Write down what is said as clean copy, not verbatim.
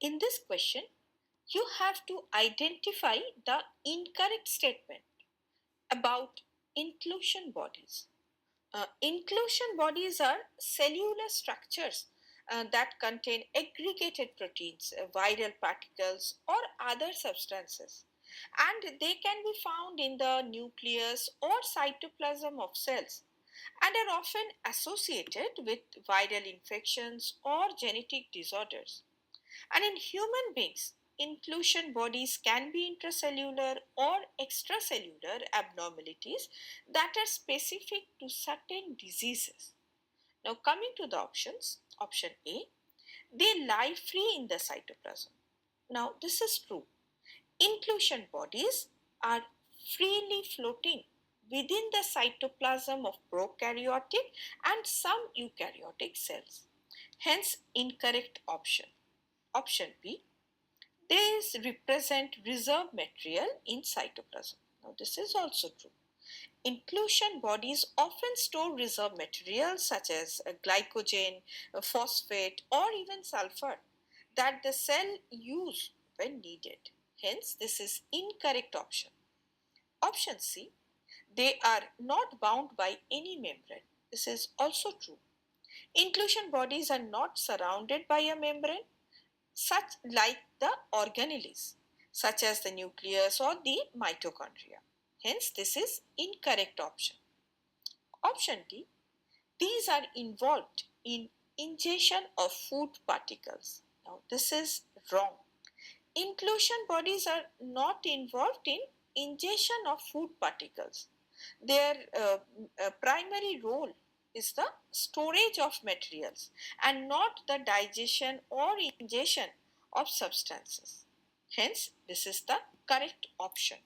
In this question, you have to identify the incorrect statement about inclusion bodies. Inclusion bodies are cellular structures that contain aggregated proteins, viral particles, or other substances, and they can be found in the nucleus or cytoplasm of cells and are often associated with viral infections or genetic disorders. And in human beings, inclusion bodies can be intracellular or extracellular abnormalities that are specific to certain diseases. Now, coming to the options, option A, they lie free in the cytoplasm. Now, this is true. Inclusion bodies are freely floating within the cytoplasm of prokaryotic and some eukaryotic cells. Hence, incorrect option. Option B, these represent reserve material in cytoplasm. Now, this is also true. Inclusion bodies often store reserve materials such as glycogen, phosphate, or even sulfur that the cell use when needed. Hence, this is incorrect option. Option C, they are not bound by any membrane. This is also true. Inclusion bodies are not surrounded by a membrane, such like the organelles, such as the nucleus or the mitochondria. Hence, this is incorrect option. Option D, these are involved in ingestion of food particles. Now, this is wrong. Inclusion bodies are not involved in ingestion of food particles. Their primary role is the storage of materials and not the digestion or ingestion of substances. Hence, this is the correct option.